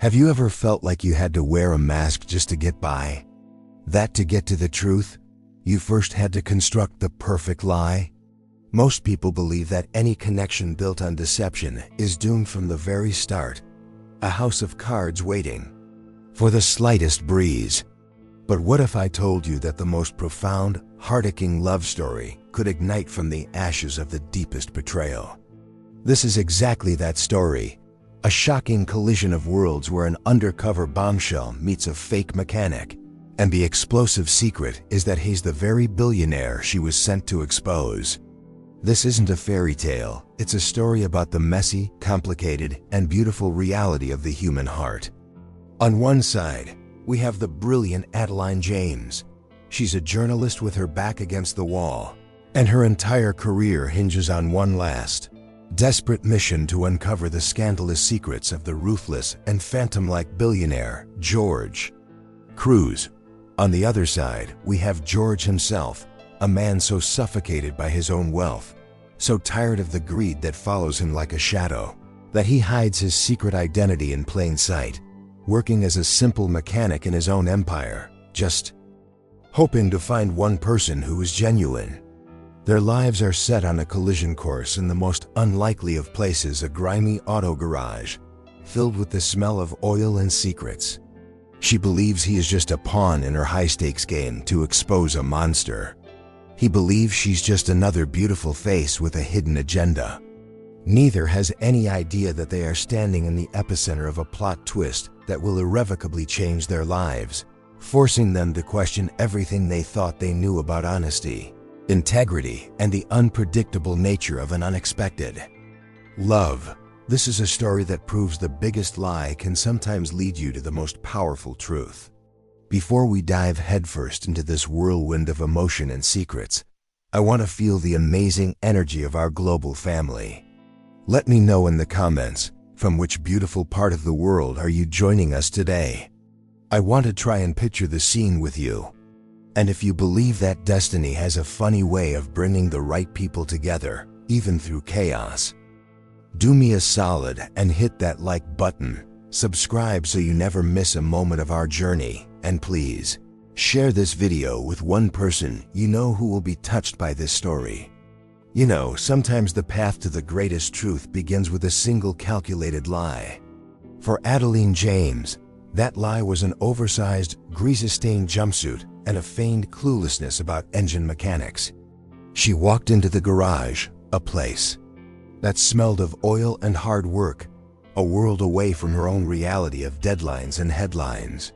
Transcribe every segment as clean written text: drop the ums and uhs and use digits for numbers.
Have you ever felt like you had to wear a mask just to get by? That to get to the truth, you first had to construct the perfect lie? Most people believe that any connection built on deception is doomed from the very start, a house of cards waiting for the slightest breeze. But what if I told you that the most profound, heart-aching love story could ignite from the ashes of the deepest betrayal? This is exactly that story, a shocking collision of worlds where an undercover bombshell meets a fake mechanic. And the explosive secret is that he's the very billionaire she was sent to expose. This isn't a fairy tale, it's a story about the messy, complicated, and beautiful reality of the human heart. On one side, we have the brilliant Adeline James. She's a journalist with her back against the wall, and her entire career hinges on one last, desperate mission to uncover the scandalous secrets of the ruthless and phantom-like billionaire, Cruz. On the other side, we have George himself, a man so suffocated by his own wealth, so tired of the greed that follows him like a shadow, that he hides his secret identity in plain sight, working as a simple mechanic in his own empire, just hoping to find one person who is genuine. Their lives are set on a collision course in the most unlikely of places, a grimy auto garage, filled with the smell of oil and secrets. She believes he is just a pawn in her high-stakes game to expose a monster. He believes she's just another beautiful face with a hidden agenda. Neither has any idea that they are standing in the epicenter of a plot twist that will irrevocably change their lives, forcing them to question everything they thought they knew about honesty, integrity, and the unpredictable nature of an unexpected love. This is a story that proves the biggest lie can sometimes lead you to the most powerful truth. Before we dive headfirst into this whirlwind of emotion and secrets, I want to feel the amazing energy of our global family. Let me know in the comments, from which beautiful part of the world are you joining us today? I want to try and picture the scene with you. And if you believe that destiny has a funny way of bringing the right people together, even through chaos, do me a solid and hit that like button, subscribe so you never miss a moment of our journey, and please, share this video with one person you know who will be touched by this story. You know, sometimes the path to the greatest truth begins with a single calculated lie. For Adeline James, that lie was an oversized, grease-stained jumpsuit and a feigned cluelessness about engine mechanics. She walked into the garage, a place that smelled of oil and hard work, a world away from her own reality of deadlines and headlines.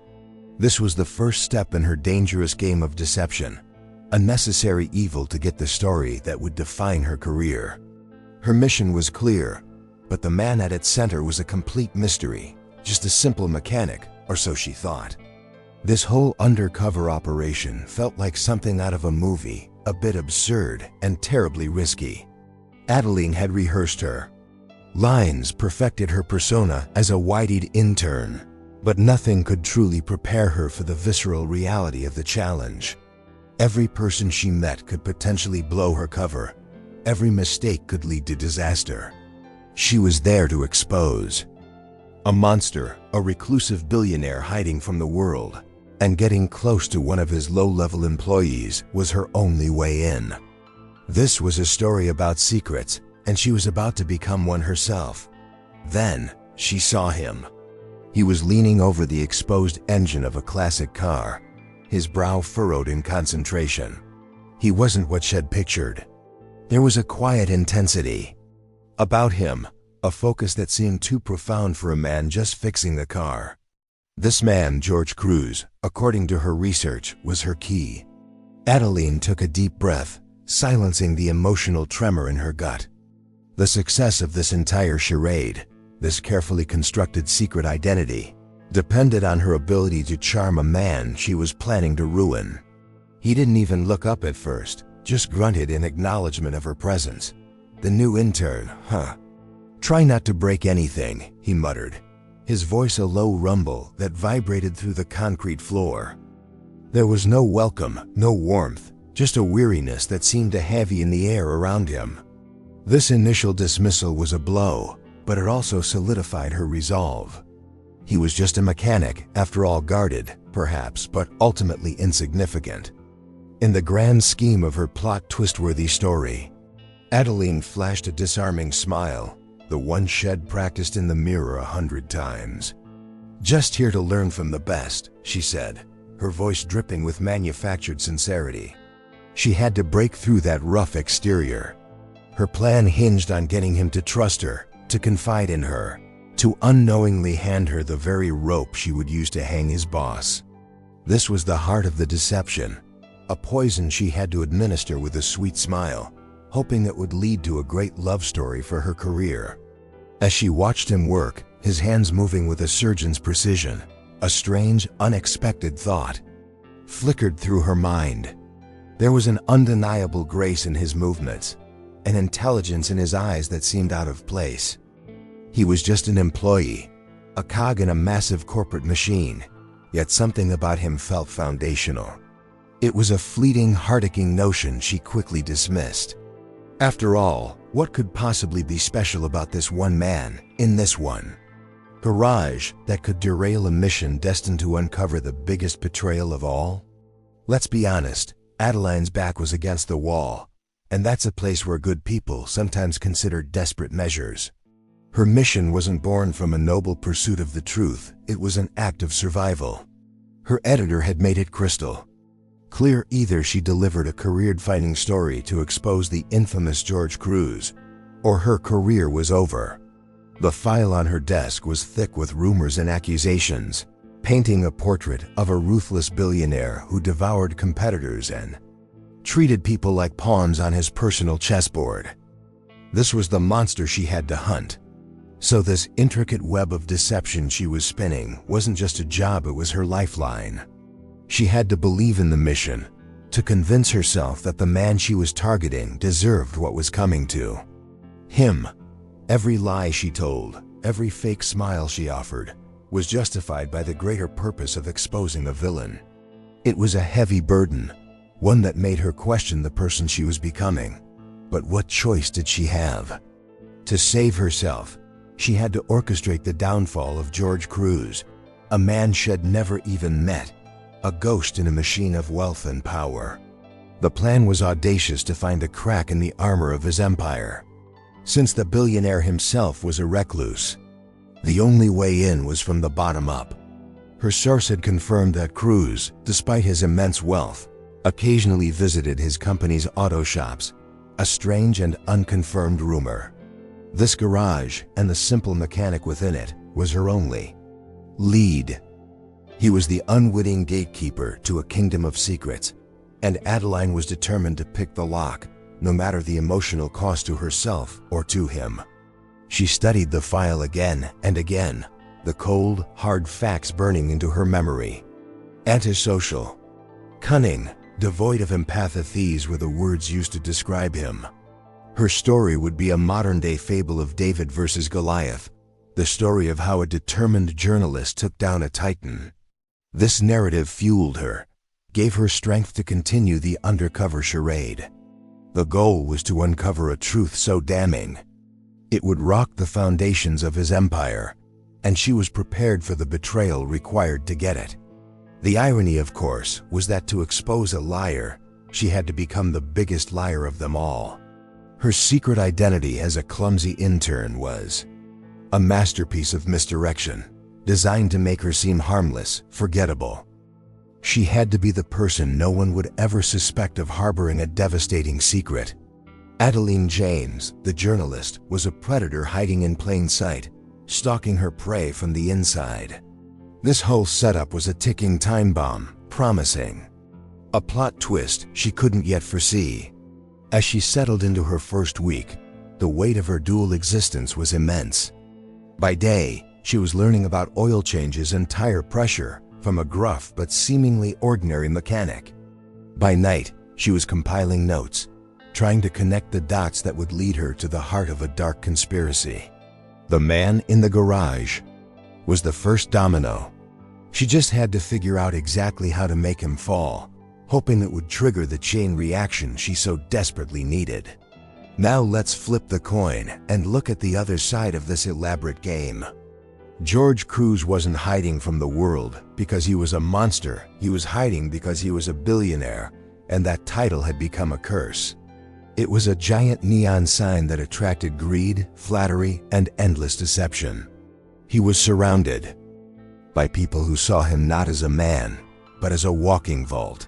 This was the first step in her dangerous game of deception, a necessary evil to get the story that would define her career. Her mission was clear, but the man at its center was a complete mystery, just a simple mechanic, or so she thought. This whole undercover operation felt like something out of a movie, a bit absurd and terribly risky. Adeline had rehearsed her lines, perfected her persona as a wide-eyed intern, but nothing could truly prepare her for the visceral reality of the challenge. Every person she met could potentially blow her cover. Every mistake could lead to disaster. She was there to expose a monster, a reclusive billionaire hiding from the world, and getting close to one of his low-level employees was her only way in. This was a story about secrets, and she was about to become one herself. Then, she saw him. He was leaning over the exposed engine of a classic car, his brow furrowed in concentration. He wasn't what she'd pictured. There was a quiet intensity about him, a focus that seemed too profound for a man just fixing the car. This man, Cruz, according to her research, was her key. Adeline took a deep breath, silencing the emotional tremor in her gut. The success of this entire charade, this carefully constructed secret identity, depended on her ability to charm a man she was planning to ruin. He didn't even look up at first, just grunted in acknowledgement of her presence. "The new intern, huh? Try not to break anything," he muttered, his voice a low rumble that vibrated through the concrete floor. There was no welcome, no warmth, just a weariness that seemed to heavy in the air around him. This initial dismissal was a blow, but it also solidified her resolve. He was just a mechanic, after all, guarded, perhaps, but ultimately insignificant. In the grand scheme of her plot twist-worthy story, Adeline flashed a disarming smile, the one she'd practiced in the mirror 100 times. "Just here to learn from the best," she said, her voice dripping with manufactured sincerity. She had to break through that rough exterior. Her plan hinged on getting him to trust her, to confide in her, to unknowingly hand her the very rope she would use to hang his boss. This was the heart of the deception, a poison she had to administer with a sweet smile, hoping it would lead to a great love story for her career. As she watched him work, his hands moving with a surgeon's precision, a strange, unexpected thought flickered through her mind. There was an undeniable grace in his movements, an intelligence in his eyes that seemed out of place. He was just an employee, a cog in a massive corporate machine, yet something about him felt foundational. It was a fleeting, heart-aching notion she quickly dismissed. After all, what could possibly be special about this one man, in this one garage, that could derail a mission destined to uncover the biggest betrayal of all? Let's be honest, Adeline's back was against the wall, and that's a place where good people sometimes consider desperate measures. Her mission wasn't born from a noble pursuit of the truth, it was an act of survival. Her editor had made it crystal clear: either she delivered a career-defining story to expose the infamous George Cruz, or her career was over. The file on her desk was thick with rumors and accusations, painting a portrait of a ruthless billionaire who devoured competitors and treated people like pawns on his personal chessboard. This was the monster she had to hunt. So this intricate web of deception she was spinning wasn't just a job, it was her lifeline. She had to believe in the mission, to convince herself that the man she was targeting deserved what was coming to him. Every lie she told, every fake smile she offered, was justified by the greater purpose of exposing a villain. It was a heavy burden, one that made her question the person she was becoming. But what choice did she have? To save herself, she had to orchestrate the downfall of George Cruz, a man she'd never even met, a ghost in a machine of wealth and power. The plan was audacious: to find a crack in the armor of his empire. Since the billionaire himself was a recluse, the only way in was from the bottom up. Her source had confirmed that Cruz, despite his immense wealth, occasionally visited his company's auto shops, a strange and unconfirmed rumor. This garage, and the simple mechanic within it, was her only lead. He was the unwitting gatekeeper to a kingdom of secrets, and Adeline was determined to pick the lock, no matter the emotional cost to herself or to him. She studied the file again and again, the cold, hard facts burning into her memory. Antisocial, cunning, devoid of empathy, these were the words used to describe him. Her story would be a modern-day fable of David versus Goliath, the story of how a determined journalist took down a titan. This narrative fueled her, gave her strength to continue the undercover charade. The goal was to uncover a truth so damning it would rock the foundations of his empire, and she was prepared for the betrayal required to get it. The irony, of course, was that to expose a liar, she had to become the biggest liar of them all. Her secret identity as a clumsy intern was a masterpiece of misdirection, designed to make her seem harmless, forgettable. She had to be the person no one would ever suspect of harboring a devastating secret. Adeline James, the journalist, was a predator hiding in plain sight, stalking her prey from the inside. This whole setup was a ticking time bomb, promising a plot twist she couldn't yet foresee. As she settled into her first week, the weight of her dual existence was immense. By day, she was learning about oil changes and tire pressure from a gruff but seemingly ordinary mechanic. By night, she was compiling notes, trying to connect the dots that would lead her to the heart of a dark conspiracy. The man in the garage was the first domino. She just had to figure out exactly how to make him fall, hoping it would trigger the chain reaction she so desperately needed. Now let's flip the coin and look at the other side of this elaborate game. George Cruz wasn't hiding from the world because he was a monster. He was hiding because he was a billionaire, and that title had become a curse. It was a giant neon sign that attracted greed, flattery, and endless deception. He was surrounded by people who saw him not as a man, but as a walking vault.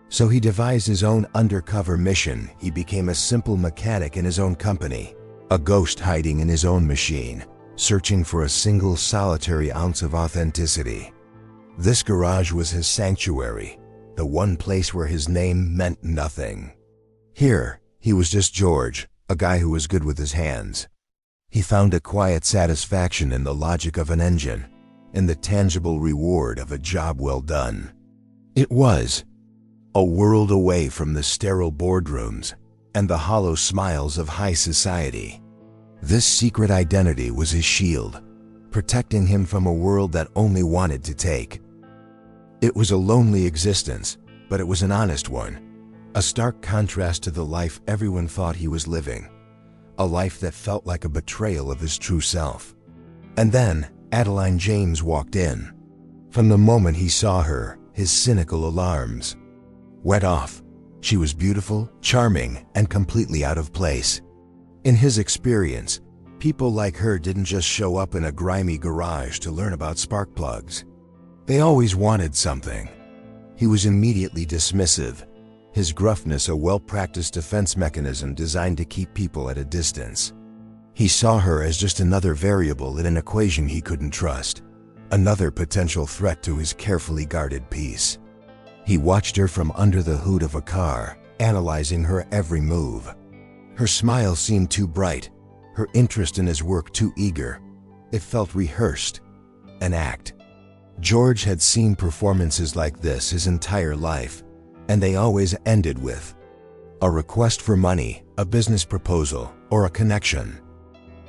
So he devised his own undercover mission. He became a simple mechanic in his own company, a ghost hiding in his own machine, searching for a single solitary ounce of authenticity. This garage was his sanctuary, the one place where his name meant nothing. Here, he was just George, a guy who was good with his hands. He found a quiet satisfaction in the logic of an engine, in the tangible reward of a job well done. It was a world away from the sterile boardrooms and the hollow smiles of high society. This secret identity was his shield, protecting him from a world that only wanted to take. It was a lonely existence, but it was an honest one, a stark contrast to the life everyone thought he was living, a life that felt like a betrayal of his true self. And then Adeline James walked in. From the moment he saw her, his cynical alarms went off. She was beautiful, charming, and completely out of place. In his experience, people like her didn't just show up in a grimy garage to learn about spark plugs. They always wanted something. He was immediately dismissive, his gruffness a well-practiced defense mechanism designed to keep people at a distance. He saw her as just another variable in an equation he couldn't trust, another potential threat to his carefully guarded peace. He watched her from under the hood of a car, analyzing her every move. Her smile seemed too bright, her interest in his work too eager. It felt rehearsed, an act. George had seen performances like this his entire life, and they always ended with a request for money, a business proposal, or a connection.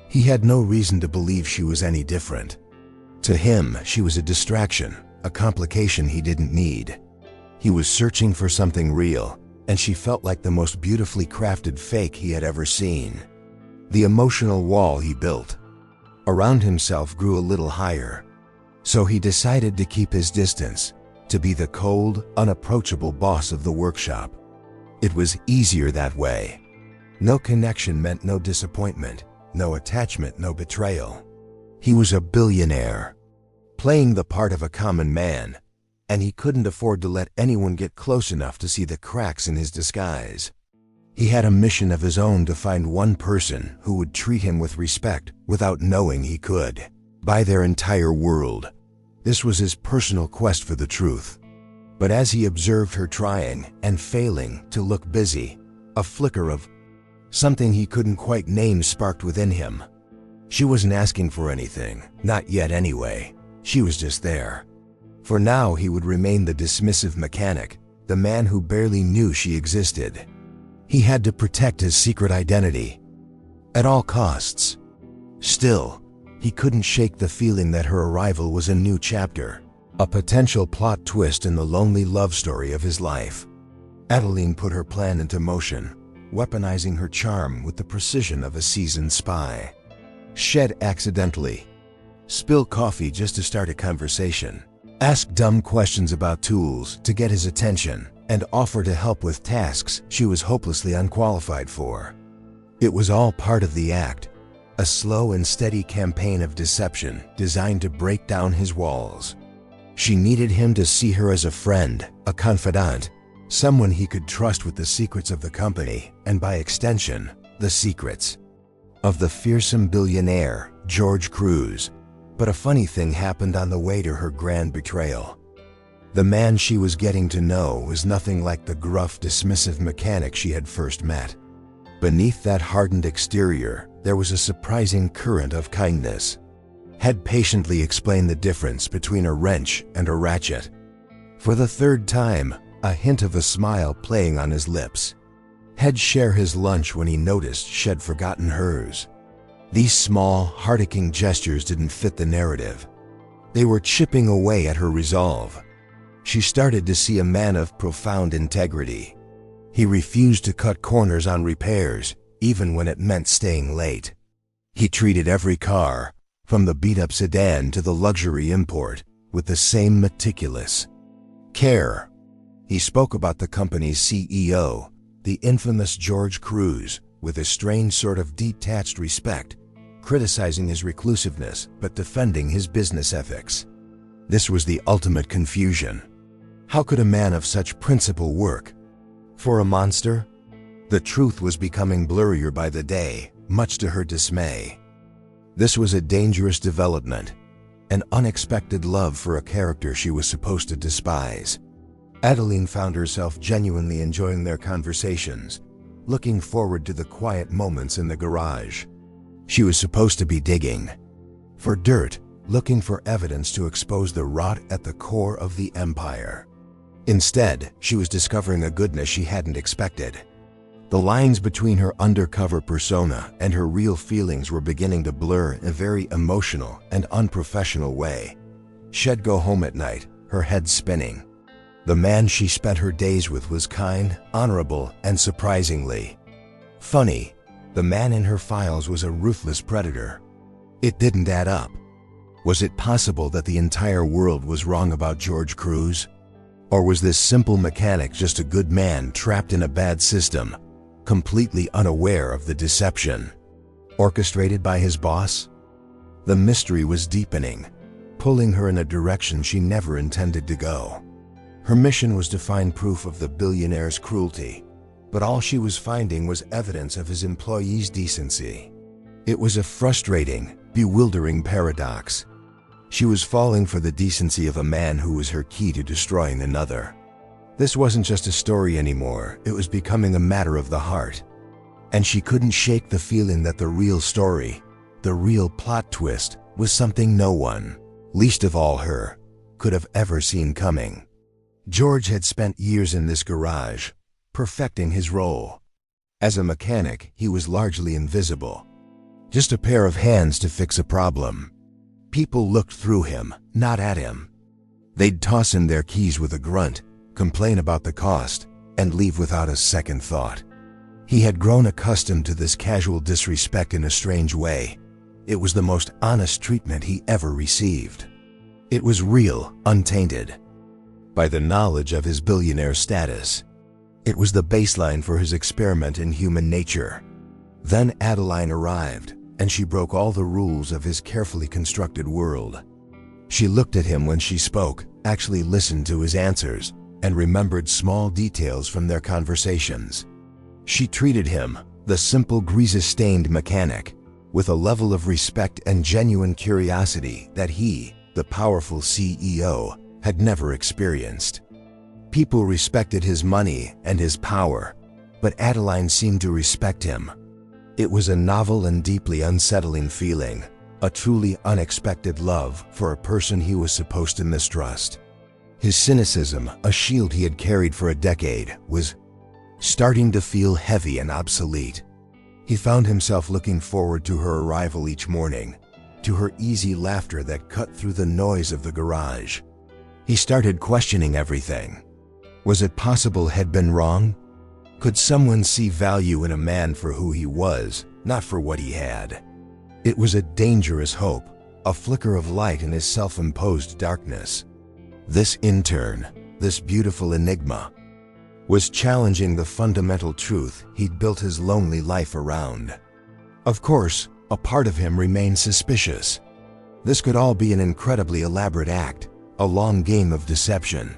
He had no reason to believe she was any different. To him, she was a distraction, a complication he didn't need. He was searching for something real, and she felt like the most beautifully crafted fake he had ever seen. The emotional wall he built around himself grew a little higher. So he decided to keep his distance, to be the cold, unapproachable boss of the workshop. It was easier that way. No connection meant no disappointment, no attachment, no betrayal. He was a billionaire, playing the part of a common man, and he couldn't afford to let anyone get close enough to see the cracks in his disguise. He had a mission of his own to find one person who would treat him with respect without knowing he could. Buy their entire world. This was his personal quest for the truth. But as he observed her trying and failing to look busy, a flicker of something he couldn't quite name sparked within him. She wasn't asking for anything, not yet anyway. She was just there. For now, he would remain the dismissive mechanic, the man who barely knew she existed. He had to protect his secret identity at all costs. Still, he couldn't shake the feeling that her arrival was a new chapter, a potential plot twist in the lonely love story of his life. Adeline put her plan into motion, weaponizing her charm with the precision of a seasoned spy. Shed accidentally. Spill coffee just to start a conversation. Ask dumb questions about tools to get his attention, and offer to help with tasks she was hopelessly unqualified for. It was all part of the act, a slow and steady campaign of deception designed to break down his walls. She needed him to see her as a friend, a confidant, someone he could trust with the secrets of the company, and by extension, the secrets of the fearsome billionaire, George Cruz. But a funny thing happened on the way to her grand betrayal. The man she was getting to know was nothing like the gruff, dismissive mechanic she had first met. Beneath that hardened exterior, there was a surprising current of kindness. Had patiently explained the difference between a wrench and a ratchet. For the third time, a hint of a smile playing on his lips. Had share his lunch when he noticed she'd forgotten hers. These small, heart-aching gestures didn't fit the narrative. They were chipping away at her resolve. She started to see a man of profound integrity. He refused to cut corners on repairs, even when it meant staying late. He treated every car, from the beat-up sedan to the luxury import, with the same meticulous care. He spoke about the company's CEO, the infamous George Cruz, with a strange sort of detached respect, criticizing his reclusiveness but defending his business ethics. This was the ultimate confusion. How could a man of such principle work for a monster? The truth was becoming blurrier by the day, much to her dismay. This was a dangerous development, an unexpected love for a character she was supposed to despise. Adeline found herself genuinely enjoying their conversations, looking forward to the quiet moments in the garage. She was supposed to be digging for dirt, looking for evidence to expose the rot at the core of the empire. Instead, she was discovering a goodness she hadn't expected. The lines between her undercover persona and her real feelings were beginning to blur in a very emotional and unprofessional way. She'd go home at night, her head spinning. The man she spent her days with was kind, honorable, and surprisingly funny. The man in her files was a ruthless predator. It didn't add up. Was it possible that the entire world was wrong about George Cruz? Or was this simple mechanic just a good man trapped in a bad system, completely unaware of the deception orchestrated by his boss? The mystery was deepening, pulling her in a direction she never intended to go. Her mission was to find proof of the billionaire's cruelty, but all she was finding was evidence of his employees' decency. It was a frustrating, bewildering paradox. She was falling for the decency of a man who was her key to destroying another. This wasn't just a story anymore, it was becoming a matter of the heart. And she couldn't shake the feeling that the real story, the real plot twist, was something no one, least of all her, could have ever seen coming. George had spent years in this garage, perfecting his role. As a mechanic, he was largely invisible. Just a pair of hands to fix a problem. People looked through him, not at him. They'd toss in their keys with a grunt, complain about the cost, and leave without a second thought. He had grown accustomed to this casual disrespect in a strange way. It was the most honest treatment he ever received. It was real, untainted by the knowledge of his billionaire status. It was the baseline for his experiment in human nature. Then Adeline arrived, and she broke all the rules of his carefully constructed world. She looked at him when she spoke, actually listened to his answers, and remembered small details from their conversations. She treated him, the simple grease-stained mechanic, with a level of respect and genuine curiosity that he, the powerful CEO, had never experienced. People respected his money and his power, but Adeline seemed to respect him. It was a novel and deeply unsettling feeling, a truly unexpected love for a person he was supposed to mistrust. His cynicism, a shield he had carried for a decade, was starting to feel heavy and obsolete. He found himself looking forward to her arrival each morning, to her easy laughter that cut through the noise of the garage. He started questioning everything. Was it possible he'd been wrong? Could someone see value in a man for who he was, not for what he had? It was a dangerous hope, a flicker of light in his self-imposed darkness. This intern, this beautiful enigma, was challenging the fundamental truth he'd built his lonely life around. Of course, a part of him remained suspicious. This could all be an incredibly elaborate act, a long game of deception.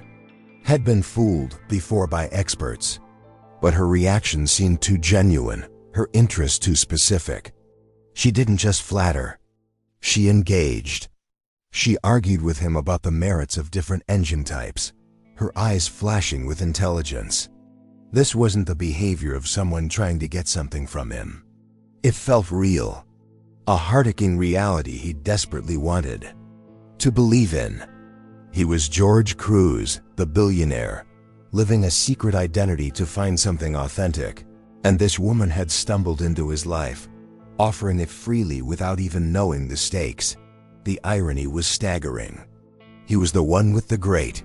Had been fooled before by experts. But her reaction seemed too genuine, her interest too specific. She didn't just flatter. She engaged. She argued with him about the merits of different engine types, her eyes flashing with intelligence. This wasn't the behavior of someone trying to get something from him. It felt real, a heart-aching reality he desperately wanted to believe in. He was George Cruz, the billionaire, living a secret identity to find something authentic, and this woman had stumbled into his life, offering it freely without even knowing the stakes. The irony was staggering. He was the one with the great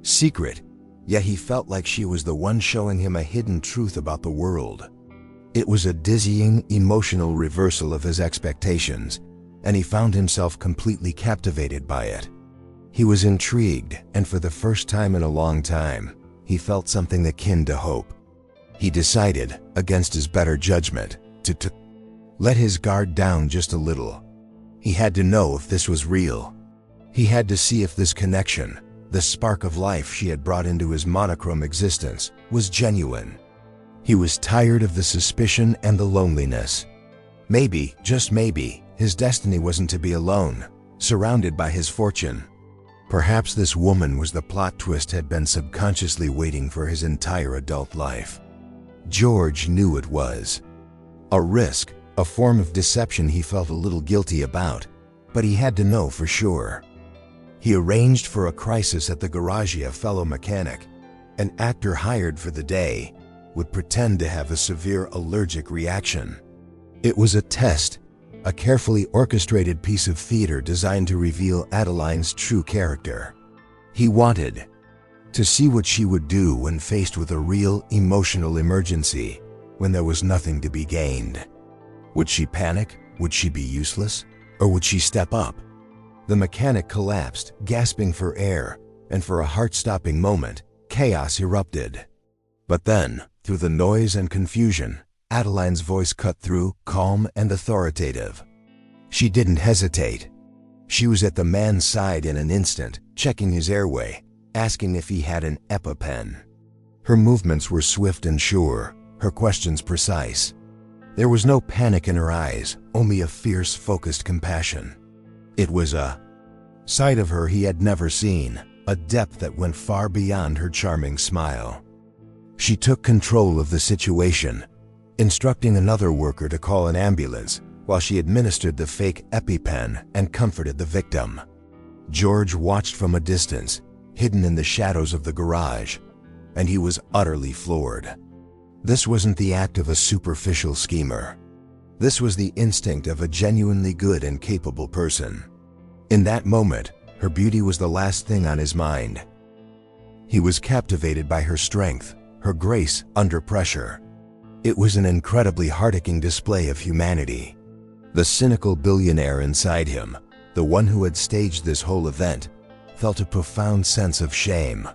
secret, yet he felt like she was the one showing him a hidden truth about the world. It was a dizzying, emotional reversal of his expectations, and he found himself completely captivated by it. He was intrigued, and for the first time in a long time, he felt something akin to hope. He decided, against his better judgment, to let his guard down just a little. He had to know if this was real. He had to see if this connection, the spark of life she had brought into his monochrome existence, was genuine. He was tired of the suspicion and the loneliness. Maybe, just maybe, his destiny wasn't to be alone, surrounded by his fortune. Perhaps this woman was the plot twist had been subconsciously waiting for his entire adult life. George knew it was. A risk, a form of deception he felt a little guilty about, but he had to know for sure. He arranged for a crisis at the garage. A fellow mechanic, an actor hired for the day, would pretend to have a severe allergic reaction. It was a test, a carefully orchestrated piece of theater designed to reveal Adeline's true character. He wanted to see what she would do when faced with a real emotional emergency, when there was nothing to be gained. Would she panic? Would she be useless? Or would she step up? The mechanic collapsed, gasping for air, and for a heart-stopping moment, chaos erupted. But then, through the noise and confusion, Adeline's voice cut through, calm and authoritative. She didn't hesitate. She was at the man's side in an instant, checking his airway, asking if he had an EpiPen. Her movements were swift and sure, her questions precise. There was no panic in her eyes, only a fierce, focused compassion. It was a side of her he had never seen, a depth that went far beyond her charming smile. She took control of the situation, instructing another worker to call an ambulance while she administered the fake EpiPen and comforted the victim. George watched from a distance, hidden in the shadows of the garage, and he was utterly floored. This wasn't the act of a superficial schemer. This was the instinct of a genuinely good and capable person. In that moment, her beauty was the last thing on his mind. He was captivated by her strength, her grace under pressure. It was an incredibly heart-aching display of humanity. The cynical billionaire inside him, the one who had staged this whole event, felt a profound sense of shame.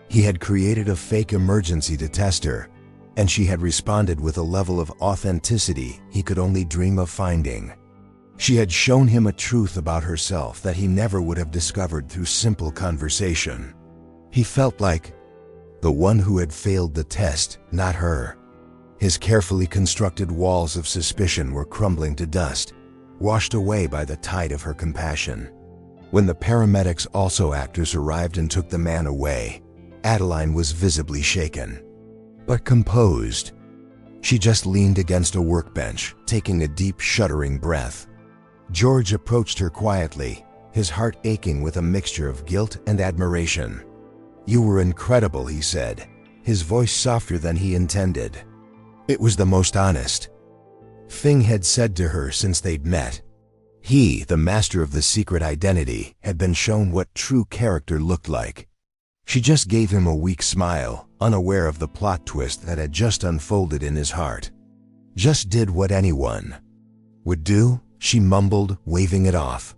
He had created a fake emergency to test her, and she had responded with a level of authenticity he could only dream of finding. She had shown him a truth about herself that he never would have discovered through simple conversation. He felt like the one who had failed the test, not her. His carefully constructed walls of suspicion were crumbling to dust, washed away by the tide of her compassion. When the paramedics, also actors, arrived and took the man away, Adeline was visibly shaken, but composed. She just leaned against a workbench, taking a deep, shuddering breath. George approached her quietly, his heart aching with a mixture of guilt and admiration. "You were incredible," he said, his voice softer than he intended. It was the most honest thing had said to her since they'd met. He, the master of the secret identity, had been shown what true character looked like. She just gave him a weak smile, unaware of the plot twist that had just unfolded in his heart. "Just did what anyone would do," she mumbled, waving it off.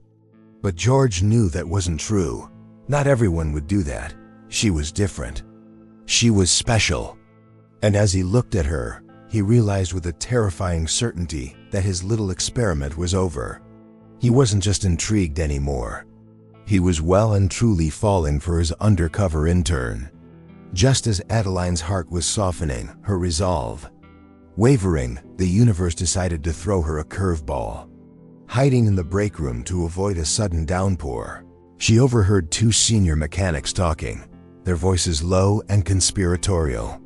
But George knew that wasn't true. Not everyone would do that. She was different. She was special. And as he looked at her, he realized with a terrifying certainty that his little experiment was over. He wasn't just intrigued anymore. He was well and truly falling for his undercover intern. Just as Adeline's heart was softening, her resolve wavering, the universe decided to throw her a curveball. Hiding in the break room to avoid a sudden downpour, she overheard two senior mechanics talking, their voices low and conspiratorial.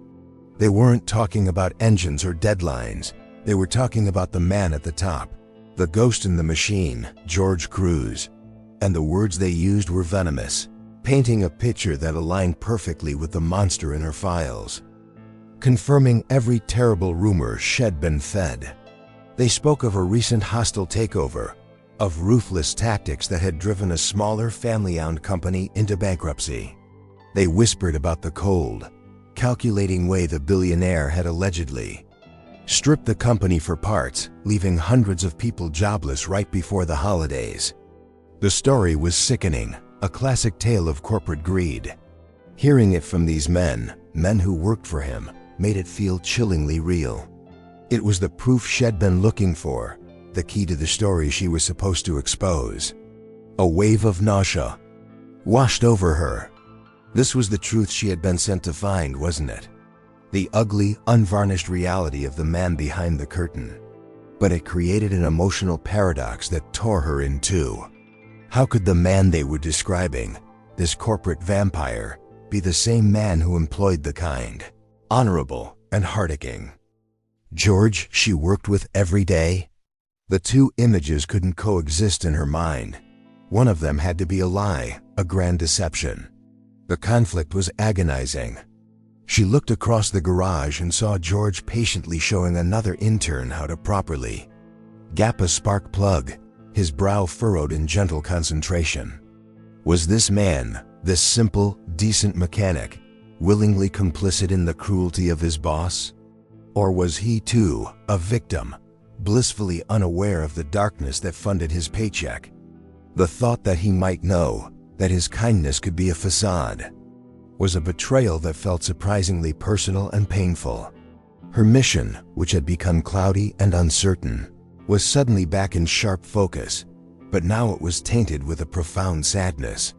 They weren't talking about engines or deadlines. They were talking about the man at the top, the ghost in the machine, George Cruz. And the words they used were venomous, painting a picture that aligned perfectly with the monster in her files, confirming every terrible rumor she'd been fed. They spoke of a recent hostile takeover, of ruthless tactics that had driven a smaller family-owned company into bankruptcy. They whispered about the cold, calculating way the billionaire had allegedly stripped the company for parts, leaving hundreds of people jobless right before the holidays. The story was sickening, a classic tale of corporate greed. Hearing it from these men who worked for him, made it feel chillingly real. It was the proof she'd been looking for, the key to the story she was supposed to expose. A wave of nausea washed over her. This was the truth she had been sent to find, wasn't it? The ugly, unvarnished reality of the man behind the curtain. But it created an emotional paradox that tore her in two. How could the man they were describing, this corporate vampire, be the same man who employed the kind, honorable, and hardworking George she worked with every day? The two images couldn't coexist in her mind. One of them had to be a lie, a grand deception. The conflict was agonizing. She looked across the garage and saw George patiently showing another intern how to properly gap a spark plug, his brow furrowed in gentle concentration. Was this man, this simple, decent mechanic, willingly complicit in the cruelty of his boss? Or was he, too, a victim, blissfully unaware of the darkness that funded his paycheck? The thought that he might know, that his kindness could be a facade, was a betrayal that felt surprisingly personal and painful. Her mission, which had become cloudy and uncertain, was suddenly back in sharp focus, but now it was tainted with a profound sadness.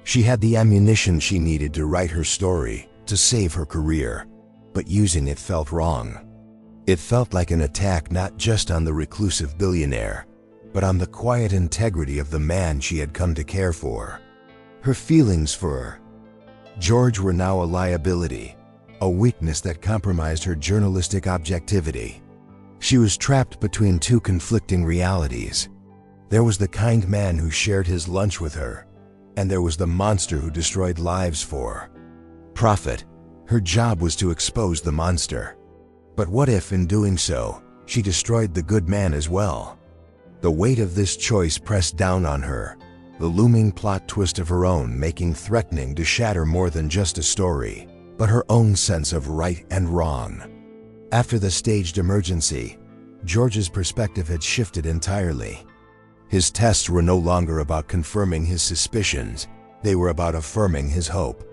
She had the ammunition she needed to write her story, to save her career, but using it felt wrong. It felt like an attack not just on the reclusive billionaire, but on the quiet integrity of the man she had come to care for. Her feelings for George were now a liability, a weakness that compromised her journalistic objectivity. She was trapped between two conflicting realities. There was the kind man who shared his lunch with her, and there was the monster who destroyed lives for profit. Her job was to expose the monster. But what if, in doing so, she destroyed the good man as well? The weight of this choice pressed down on her, the looming plot twist of her own making threatening to shatter more than just a story, but her own sense of right and wrong. After the staged emergency, George's perspective had shifted entirely. His tests were no longer about confirming his suspicions, they were about affirming his hope.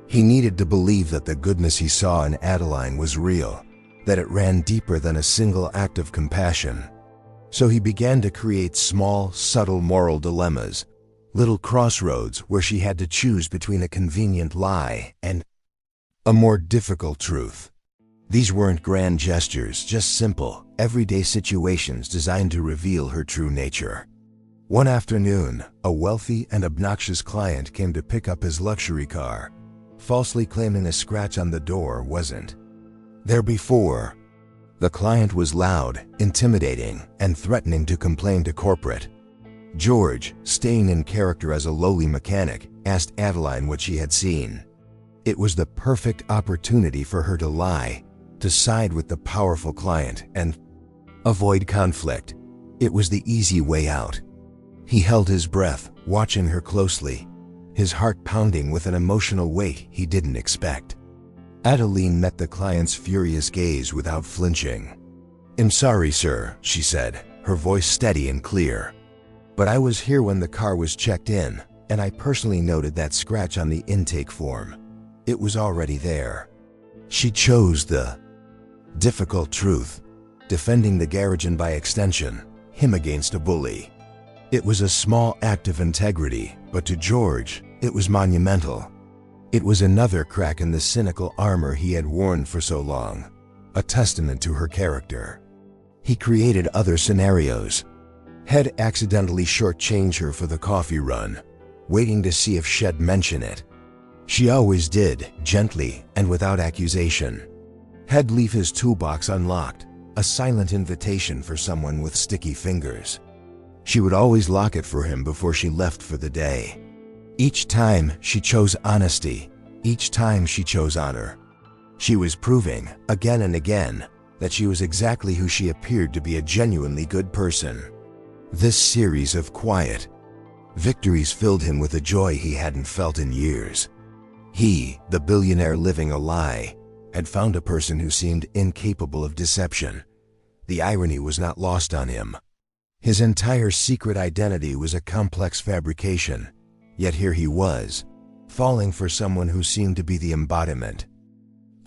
He needed to believe that the goodness he saw in Adeline was real, that it ran deeper than a single act of compassion. So he began to create small, subtle moral dilemmas, little crossroads where she had to choose between a convenient lie and a more difficult truth. These weren't grand gestures, just simple, everyday situations designed to reveal her true nature. One afternoon, a wealthy and obnoxious client came to pick up his luxury car, falsely claiming a scratch on the door wasn't there before. The client was loud, intimidating, and threatening to complain to corporate. George, staying in character as a lowly mechanic, asked Adeline what she had seen. It was the perfect opportunity for her to lie, to side with the powerful client and avoid conflict. It was the easy way out. He held his breath, watching her closely, his heart pounding with an emotional weight he didn't expect. Adeline met the client's furious gaze without flinching. "I'm sorry, sir," she said, her voice steady and clear. "But I was here when the car was checked in, and I personally noted that scratch on the intake form. It was already there." She chose the difficult truth, defending the garage and by extension, him against a bully. It was a small act of integrity, but to George, it was monumental. It was another crack in the cynical armor he had worn for so long, a testament to her character. He created other scenarios. Had accidentally shortchanged her for the coffee run, waiting to see if she'd mention it. She always did, gently and without accusation. Had leave his toolbox unlocked, a silent invitation for someone with sticky fingers. She would always lock it for him before she left for the day. Each time she chose honesty, each time she chose honor. She was proving, again and again, that she was exactly who she appeared to be, a genuinely good person. This series of quiet victories filled him with a joy he hadn't felt in years. He, the billionaire living a lie, had found a person who seemed incapable of deception. The irony was not lost on him. His entire secret identity was a complex fabrication, yet here he was, falling for someone who seemed to be the embodiment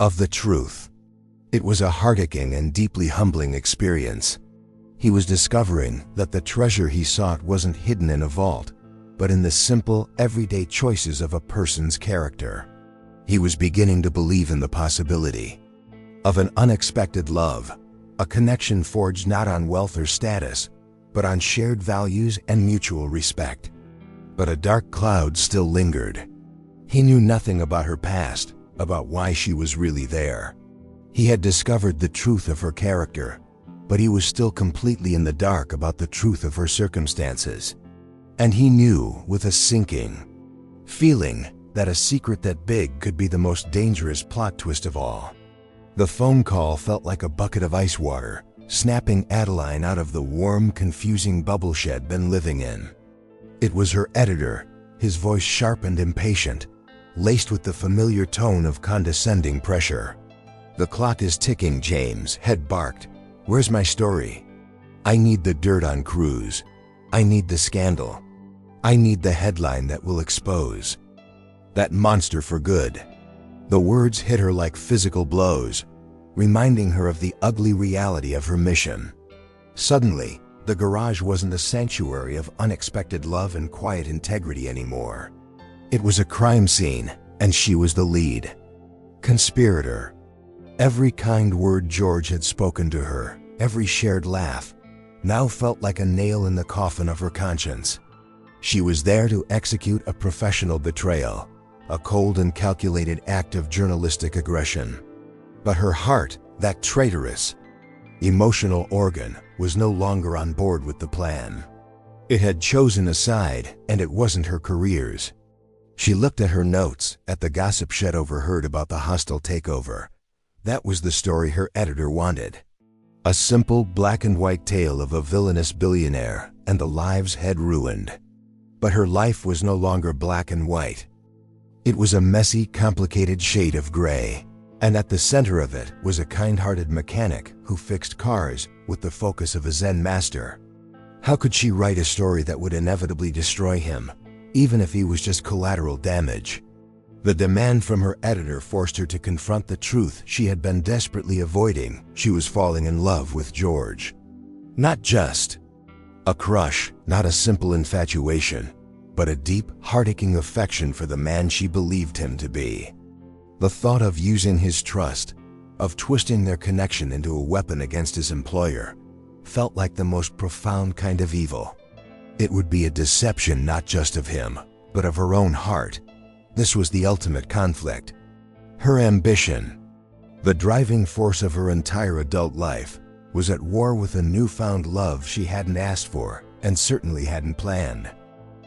of the truth. It was a heart-aching and deeply humbling experience. He was discovering that the treasure he sought wasn't hidden in a vault, but in the simple, everyday choices of a person's character. He was beginning to believe in the possibility of an unexpected love, a connection forged not on wealth or status, but on shared values and mutual respect. But a dark cloud still lingered. He knew nothing about her past, about why she was really there. He had discovered the truth of her character, but he was still completely in the dark about the truth of her circumstances. And he knew, with a sinking feeling, that a secret that big could be the most dangerous plot twist of all. The phone call felt like a bucket of ice water, snapping Adeline out of the warm, confusing bubble she'd been living in. It was her editor, his voice sharp and impatient, laced with the familiar tone of condescending pressure. "The clock is ticking, James," had barked. "Where's my story? I need the dirt on Cruz. I need the scandal. I need the headline that will expose that monster for good." The words hit her like physical blows, reminding her of the ugly reality of her mission. Suddenly, the garage wasn't a sanctuary of unexpected love and quiet integrity anymore. It was a crime scene, and she was the lead conspirator. Every kind word George had spoken to her, every shared laugh, now felt like a nail in the coffin of her conscience. She was there to execute a professional betrayal, a cold and calculated act of journalistic aggression. But her heart, that traitorous, emotional organ, was no longer on board with the plan. It had chosen a side, and it wasn't her career's. She looked at her notes, at the gossip she'd overheard about the hostile takeover. That was the story her editor wanted. A simple black-and-white tale of a villainous billionaire and the lives he'd ruined. But her life was no longer black and white. It was a messy, complicated shade of gray, and at the center of it was a kind-hearted mechanic who fixed cars with the focus of a Zen master. How could she write a story that would inevitably destroy him, even if he was just collateral damage? The demand from her editor forced her to confront the truth she had been desperately avoiding. She was falling in love with George. Not just a crush, not a simple infatuation, but a deep, heart-aching affection for the man she believed him to be. The thought of using his trust, of twisting their connection into a weapon against his employer, felt like the most profound kind of evil. It would be a deception not just of him, but of her own heart. This was the ultimate conflict. Her ambition, the driving force of her entire adult life, was at war with a newfound love she hadn't asked for and certainly hadn't planned.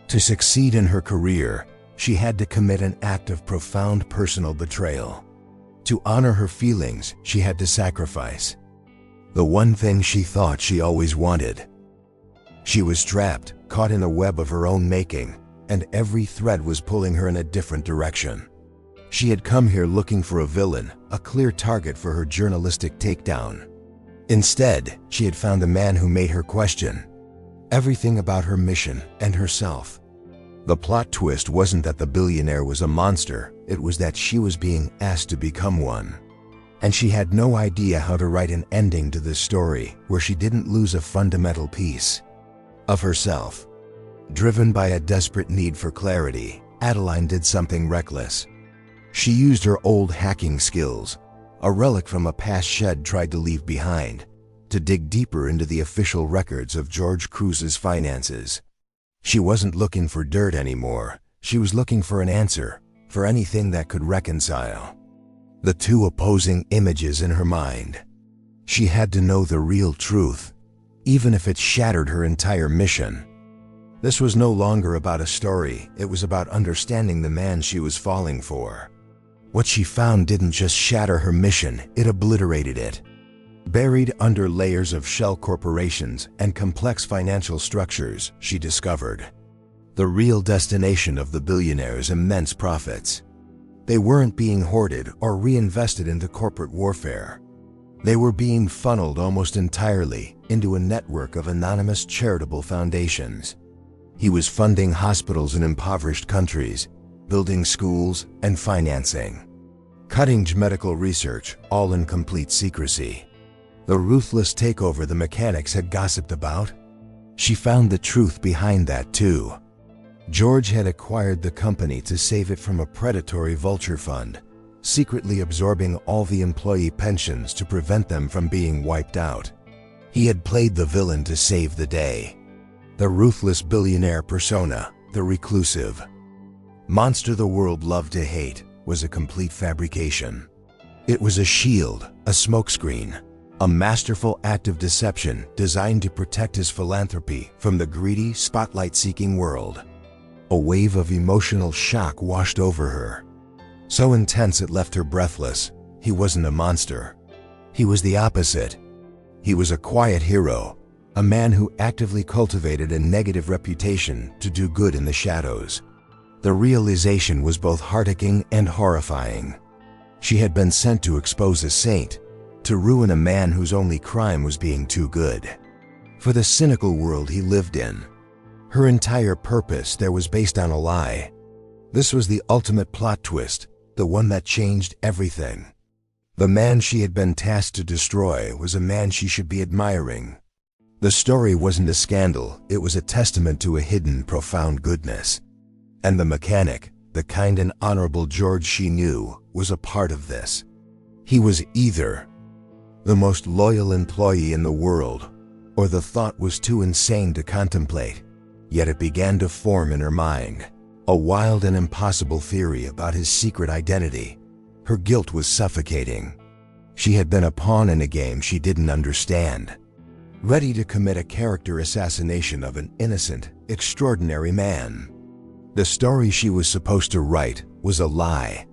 To succeed in her career, she had to commit an act of profound personal betrayal. To honor her feelings, she had to sacrifice the one thing she thought she always wanted. She was trapped, caught in a web of her own making, and every thread was pulling her in a different direction. She had come here looking for a villain, a clear target for her journalistic takedown. Instead, she had found a man who made her question everything about her mission and herself. The plot twist wasn't that the billionaire was a monster, it was that she was being asked to become one. And she had no idea how to write an ending to this story where she didn't lose a fundamental piece of herself. Driven by a desperate need for clarity, Adeline did something reckless. She used her old hacking skills, a relic from a past she'd tried to leave behind, to dig deeper into the official records of George Cruz's finances. She wasn't looking for dirt anymore. She was looking for an answer, for anything that could reconcile the two opposing images in her mind. She had to know the real truth, even if it shattered her entire mission. This was no longer about a story, it was about understanding the man she was falling for. What she found didn't just shatter her mission, it obliterated it. Buried under layers of shell corporations and complex financial structures, she discovered the real destination of the billionaire's immense profits. They weren't being hoarded or reinvested into corporate warfare. They were being funneled almost entirely into a network of anonymous charitable foundations. He was funding hospitals in impoverished countries, building schools, and financing cutting-edge medical research, all in complete secrecy. The ruthless takeover the mechanics had gossiped about? She found the truth behind that too. George had acquired the company to save it from a predatory vulture fund, secretly absorbing all the employee pensions to prevent them from being wiped out. He had played the villain to save the day. The ruthless billionaire persona, the reclusive monster the world loved to hate, was a complete fabrication. It was a shield, a smokescreen, a masterful act of deception designed to protect his philanthropy from the greedy, spotlight-seeking world. A wave of emotional shock washed over her. So intense it left her breathless. He wasn't a monster. He was the opposite. He was a quiet hero, a man who actively cultivated a negative reputation to do good in the shadows. The realization was both heartaching and horrifying. She had been sent to expose a saint, to ruin a man whose only crime was being too good. For the cynical world he lived in, her entire purpose there was based on a lie. This was the ultimate plot twist, the one that changed everything. The man she had been tasked to destroy was a man she should be admiring. The story wasn't a scandal, it was a testament to a hidden, profound goodness. And the mechanic, the kind and honorable George she knew, was a part of this. He was either the most loyal employee in the world, or the thought was too insane to contemplate. Yet it began to form in her mind, a wild and impossible theory about his secret identity. Her guilt was suffocating. She had been a pawn in a game she didn't understand, ready to commit a character assassination of an innocent, extraordinary man. The story she was supposed to write was a lie.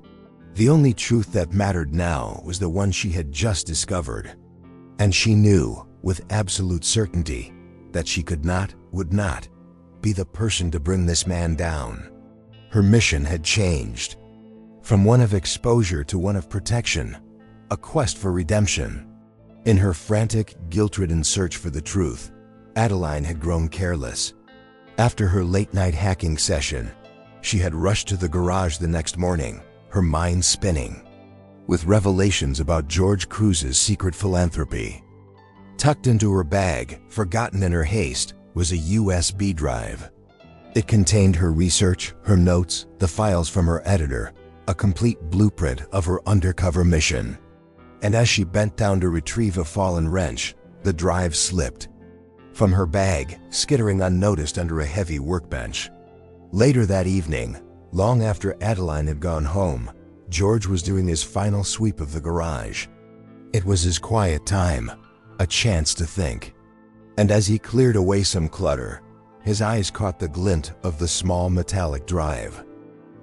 The only truth that mattered now was the one she had just discovered. And she knew, with absolute certainty, that she could not, would not, be the person to bring this man down. Her mission had changed. From one of exposure to one of protection, a quest for redemption. In her frantic, guilt-ridden search for the truth, Adeline had grown careless. After her late-night hacking session, she had rushed to the garage the next morning, her mind spinning with revelations about George Cruz's secret philanthropy. Tucked into her bag, forgotten in her haste, was a USB drive. It contained her research, her notes, the files from her editor, a complete blueprint of her undercover mission. And as she bent down to retrieve a fallen wrench, the drive slipped from her bag, skittering unnoticed under a heavy workbench. Later that evening, long after Adeline had gone home, George was doing his final sweep of the garage. It was his quiet time, a chance to think. And as he cleared away some clutter, his eyes caught the glint of the small metallic drive.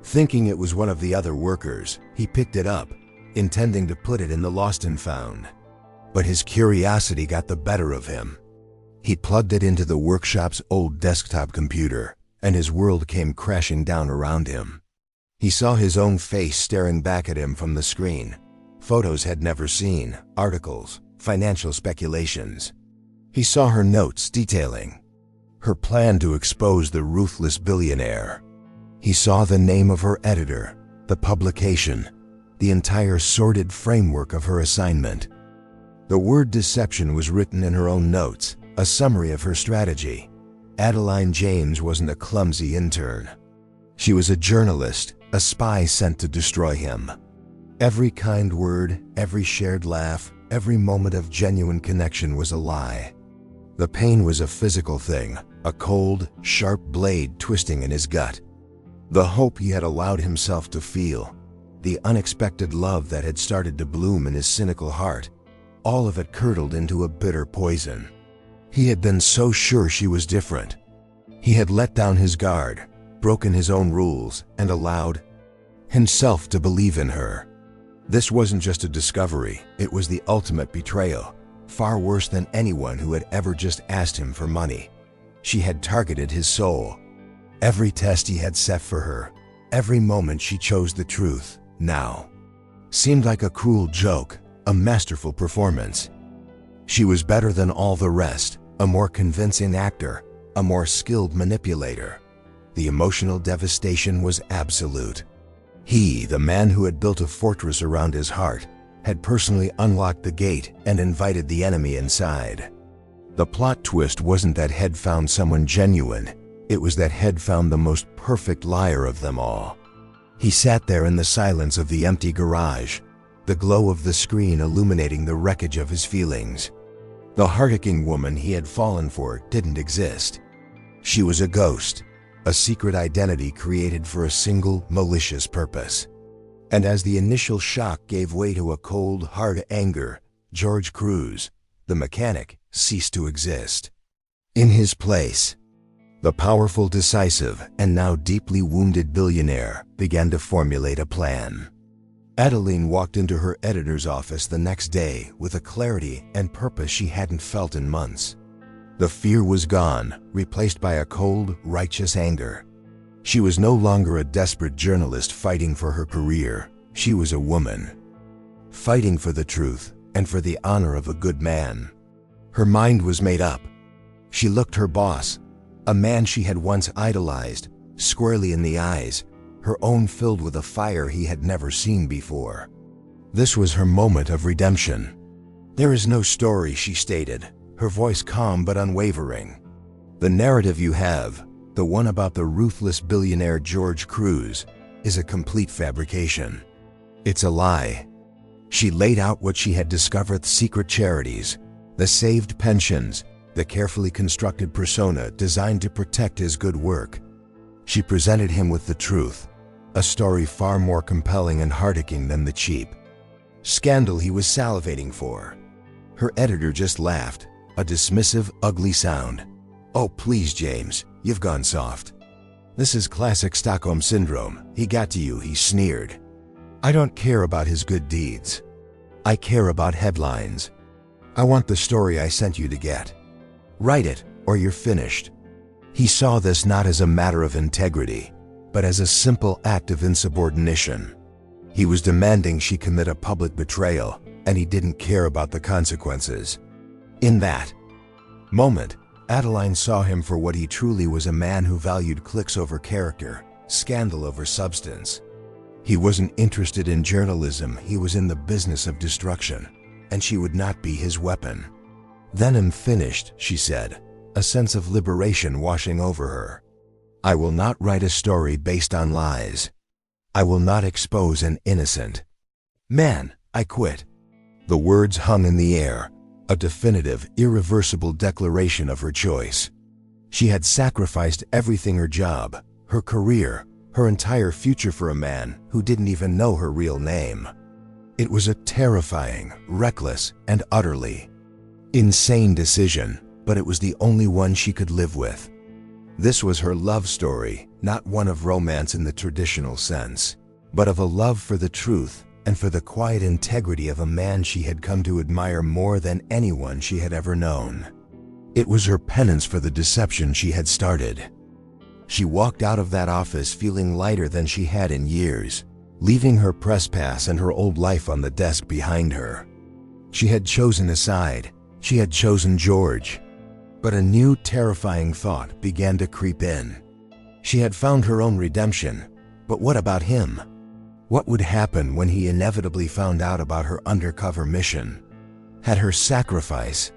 Thinking it was one of the other workers, he picked it up, intending to put it in the lost and found. But his curiosity got the better of him. He plugged it into the workshop's old desktop computer, and his world came crashing down around him. He saw his own face staring back at him from the screen. Photos he'd never seen, articles, financial speculations. He saw her notes detailing her plan to expose the ruthless billionaire. He saw the name of her editor, the publication, the entire sordid framework of her assignment. The word deception was written in her own notes, a summary of her strategy. Adeline James wasn't a clumsy intern. She was a journalist, a spy sent to destroy him. Every kind word, every shared laugh, every moment of genuine connection was a lie. The pain was a physical thing, a cold, sharp blade twisting in his gut. The hope he had allowed himself to feel, the unexpected love that had started to bloom in his cynical heart, all of it curdled into a bitter poison. He had been so sure she was different. He had let down his guard, broken his own rules, and allowed himself to believe in her. This wasn't just a discovery, it was the ultimate betrayal, far worse than anyone who had ever just asked him for money. She had targeted his soul. Every test he had set for her, every moment she chose the truth, now, seemed like a cruel joke, a masterful performance. She was better than all the rest, a more convincing actor, a more skilled manipulator. The emotional devastation was absolute. He, the man who had built a fortress around his heart, had personally unlocked the gate and invited the enemy inside. The plot twist wasn't that Head found someone genuine, it was that Head found the most perfect liar of them all. He sat there in the silence of the empty garage, the glow of the screen illuminating the wreckage of his feelings. The heart-aching woman he had fallen for didn't exist. She was a ghost, a secret identity created for a single malicious purpose. And as the initial shock gave way to a cold, hard anger, George Cruz, the mechanic, ceased to exist. In his place, the powerful, decisive, and now deeply wounded billionaire began to formulate a plan. Adeline walked into her editor's office the next day with a clarity and purpose she hadn't felt in months. The fear was gone, replaced by a cold, righteous anger. She was no longer a desperate journalist fighting for her career. She was a woman, fighting for the truth and for the honor of a good man. Her mind was made up. She looked her boss, a man she had once idolized, squarely in the eyes, her own filled with a fire he had never seen before. This was her moment of redemption. "There is no story," she stated, her voice calm but unwavering. "The narrative you have, the one about the ruthless billionaire George Cruz, is a complete fabrication. It's a lie." She laid out what she had discovered: secret charities, the saved pensions, the carefully constructed persona designed to protect his good work. She presented him with the truth, a story far more compelling and heart-aching than the cheap scandal he was salivating for. Her editor just laughed, a dismissive, ugly sound. "Oh, please, James, you've gone soft. This is classic Stockholm Syndrome. He got to you," he sneered. "I don't care about his good deeds. I care about headlines. I want the story I sent you to get. Write it, or you're finished." He saw this not as a matter of integrity, but as a simple act of insubordination. He was demanding she commit a public betrayal, and he didn't care about the consequences. In that moment, Adeline saw him for what he truly was: a man who valued clicks over character, scandal over substance. He wasn't interested in journalism, he was in the business of destruction, and she would not be his weapon. "Then I'm finished," she said, a sense of liberation washing over her. "I will not write a story based on lies. I will not expose an innocent man. I quit." The words hung in the air, a definitive, irreversible declaration of her choice. She had sacrificed everything: her job, her career, her entire future for a man who didn't even know her real name. It was a terrifying, reckless, and utterly insane decision, but it was the only one she could live with. This was her love story, not one of romance in the traditional sense, but of a love for the truth and for the quiet integrity of a man she had come to admire more than anyone she had ever known. It was her penance for the deception she had started. She walked out of that office feeling lighter than she had in years, leaving her press pass and her old life on the desk behind her. She had chosen a side. She had chosen George. But a new, terrifying thought began to creep in. She had found her own redemption, but what about him? What would happen when he inevitably found out about her undercover mission? Had her sacrifice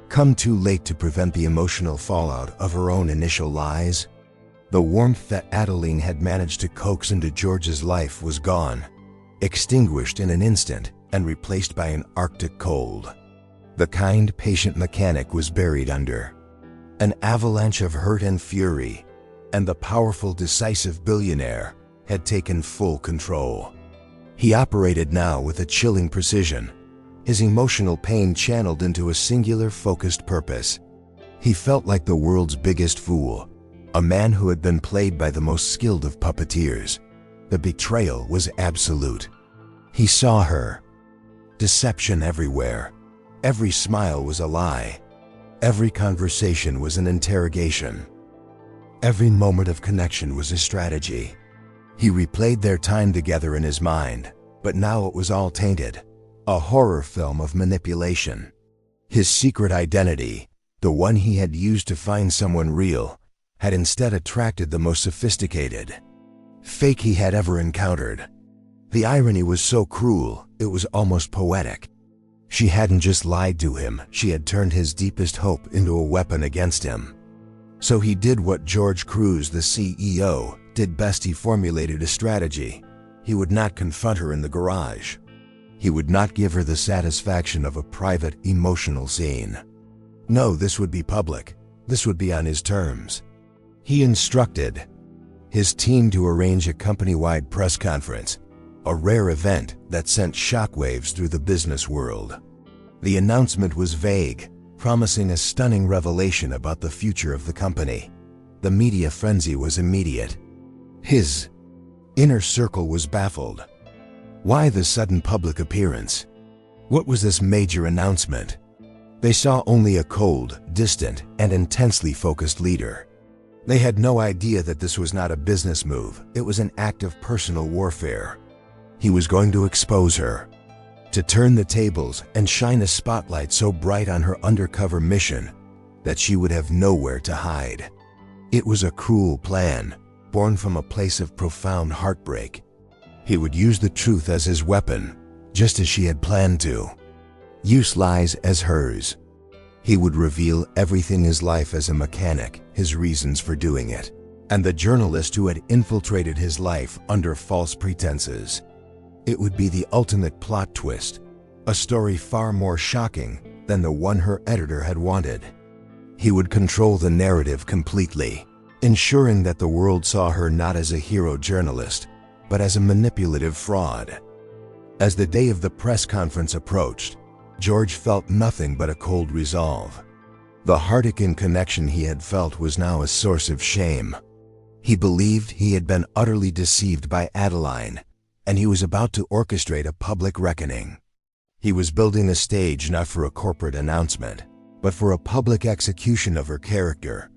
come too late to prevent the emotional fallout of her own initial lies? The warmth that Adeline had managed to coax into George's life was gone, extinguished in an instant and replaced by an Arctic cold. The kind, patient mechanic was buried under an avalanche of hurt and fury, and the powerful, decisive billionaire had taken full control. He operated now with a chilling precision, his emotional pain channeled into a singular, focused purpose. He felt like the world's biggest fool, a man who had been played by the most skilled of puppeteers. The betrayal was absolute. He saw her. Deception everywhere. Every smile was a lie. Every conversation was an interrogation. Every moment of connection was a strategy. He replayed their time together in his mind, but now it was all tainted. A horror film of manipulation. His secret identity, the one he had used to find someone real, had instead attracted the most sophisticated fake he had ever encountered. The irony was so cruel, it was almost poetic. She hadn't just lied to him, she had turned his deepest hope into a weapon against him. So he did what George Cruz, the CEO, did best. He formulated a strategy. He would not confront her in the garage. He would not give her the satisfaction of a private, emotional scene. No, this would be public. This would be on his terms. He instructed his team to arrange a company-wide press conference, a rare event that sent shockwaves through the business world. The announcement was vague, promising a stunning revelation about the future of the company. The media frenzy was immediate. His inner circle was baffled. Why the sudden public appearance? What was this major announcement? They saw only a cold, distant, and intensely focused leader. They had no idea that this was not a business move, it was an act of personal warfare. He was going to expose her, to turn the tables and shine a spotlight so bright on her undercover mission that she would have nowhere to hide. It was a cruel plan, born from a place of profound heartbreak. He would use the truth as his weapon, just as she had planned to. Use lies as hers. He would reveal everything: his life as a mechanic, his reasons for doing it, and the journalist who had infiltrated his life under false pretenses. It would be the ultimate plot twist, a story far more shocking than the one her editor had wanted. He would control the narrative completely, ensuring that the world saw her not as a hero journalist, but as a manipulative fraud. As the day of the press conference approached, George felt nothing but a cold resolve. The heartache and connection he had felt was now a source of shame. He believed he had been utterly deceived by Adeline, and he was about to orchestrate a public reckoning. He was building a stage not for a corporate announcement, but for a public execution of her character,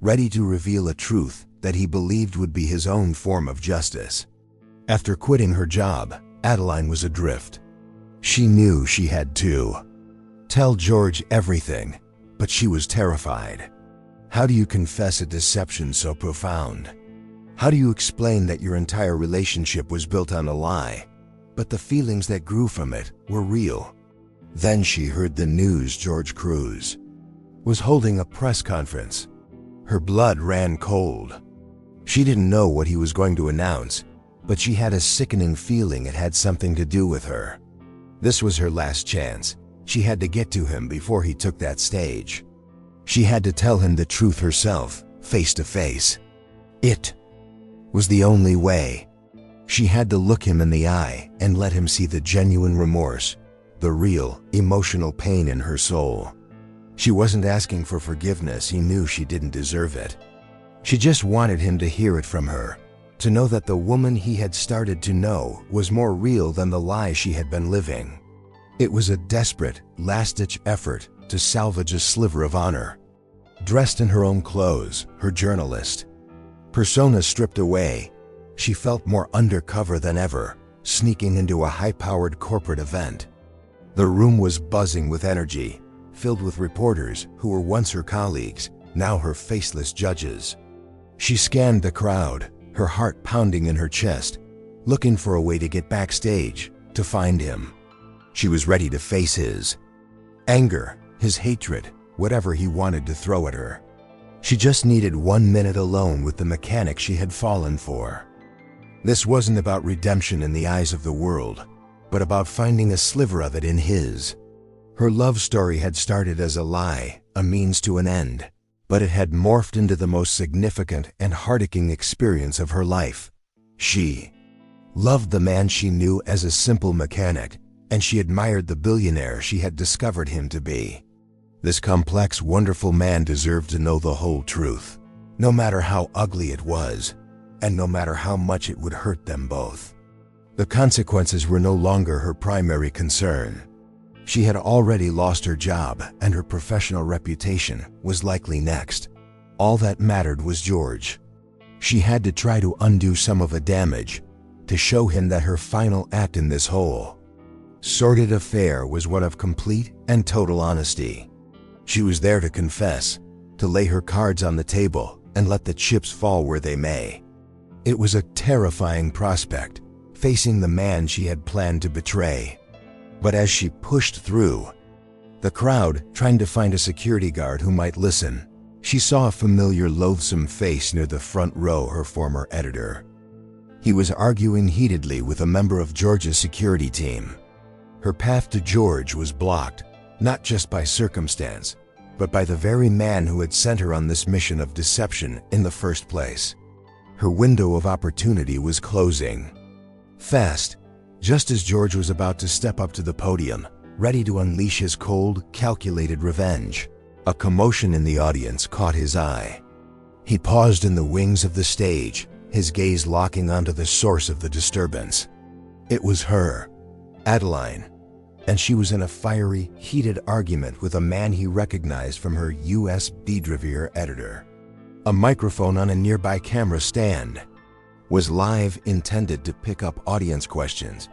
ready to reveal a truth that he believed would be his own form of justice. After quitting her job, Adeline was adrift. She knew she had to tell George everything, but she was terrified. How do you confess a deception so profound? How do you explain that your entire relationship was built on a lie, but the feelings that grew from it were real? Then she heard the news: George Cruz was holding a press conference. Her blood ran cold. She didn't know what he was going to announce, but she had a sickening feeling it had something to do with her. This was her last chance. She had to get to him before he took that stage. She had to tell him the truth herself, face to face. It was the only way. She had to look him in the eye and let him see the genuine remorse, the real, emotional pain in her soul. She wasn't asking for forgiveness. He knew she didn't deserve it. She just wanted him to hear it from her, to know that the woman he had started to know was more real than the lie she had been living. It was a desperate, last-ditch effort to salvage a sliver of honor. Dressed in her own clothes, her journalist persona stripped away, she felt more undercover than ever, sneaking into a high-powered corporate event. The room was buzzing with energy, filled with reporters who were once her colleagues, now her faceless judges. She scanned the crowd, her heart pounding in her chest, looking for a way to get backstage, to find him. She was ready to face his anger, his hatred, whatever he wanted to throw at her. She just needed 1 minute alone with the mechanic she had fallen for. This wasn't about redemption in the eyes of the world, but about finding a sliver of it in his. Her love story had started as a lie, a means to an end, but it had morphed into the most significant and heart-aching experience of her life. She loved the man she knew as a simple mechanic, and she admired the billionaire she had discovered him to be. This complex, wonderful man deserved to know the whole truth, no matter how ugly it was, and no matter how much it would hurt them both. The consequences were no longer her primary concern. She had already lost her job, and her professional reputation was likely next. All that mattered was George. She had to try to undo some of the damage, to show him that her final act in this whole, sordid affair was one of complete and total honesty. She was there to confess, to lay her cards on the table and let the chips fall where they may. It was a terrifying prospect, facing the man she had planned to betray. But as she pushed through the crowd, trying to find a security guard who might listen, she saw a familiar, loathsome face near the front row, her former editor. He was arguing heatedly with a member of George's security team. Her path to George was blocked, not just by circumstance, but by the very man who had sent her on this mission of deception in the first place. Her window of opportunity was closing fast, just as George was about to step up to the podium, ready to unleash his cold, calculated revenge. A commotion in the audience caught his eye. He paused in the wings of the stage, his gaze locking onto the source of the disturbance. It was her, Adeline, and she was in a fiery, heated argument with a man he recognized from her U.S. Billionaire editor. A microphone on a nearby camera stand was live, intended to pick up audience questions,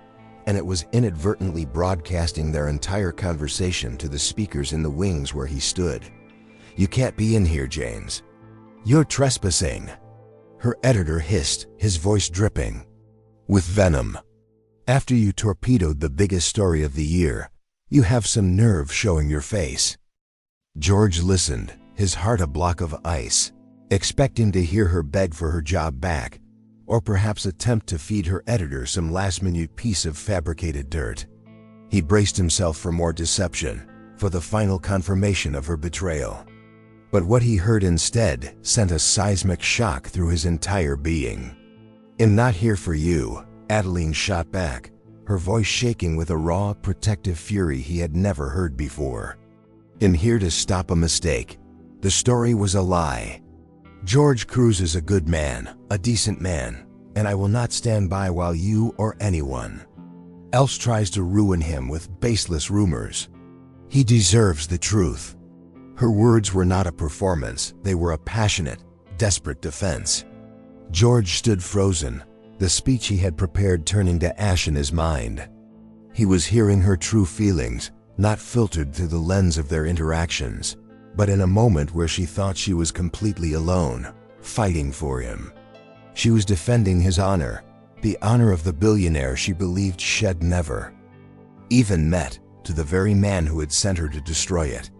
and it was inadvertently broadcasting their entire conversation to the speakers in the wings where he stood. "You can't be in here, James. You're trespassing," her editor hissed, his voice dripping with venom. "After you torpedoed the biggest story of the year, you have some nerve showing your face." George listened, his heart a block of ice, expecting to hear her beg for her job back, or perhaps attempt to feed her editor some last-minute piece of fabricated dirt. He braced himself for more deception, for the final confirmation of her betrayal. But what he heard instead sent a seismic shock through his entire being. "I'm not here for you," Adeline shot back, her voice shaking with a raw, protective fury he had never heard before. "I'm here to stop a mistake. The story was a lie. George Cruz is a good man, a decent man, and I will not stand by while you or anyone else tries to ruin him with baseless rumors. He deserves the truth." Her words were not a performance, they were a passionate, desperate defense. George stood frozen, the speech he had prepared turning to ash in his mind. He was hearing her true feelings, not filtered through the lens of their interactions, but in a moment where she thought she was completely alone, fighting for him. She was defending his honor, the honor of the billionaire she believed shed never even met, to the very man who had sent her to destroy it.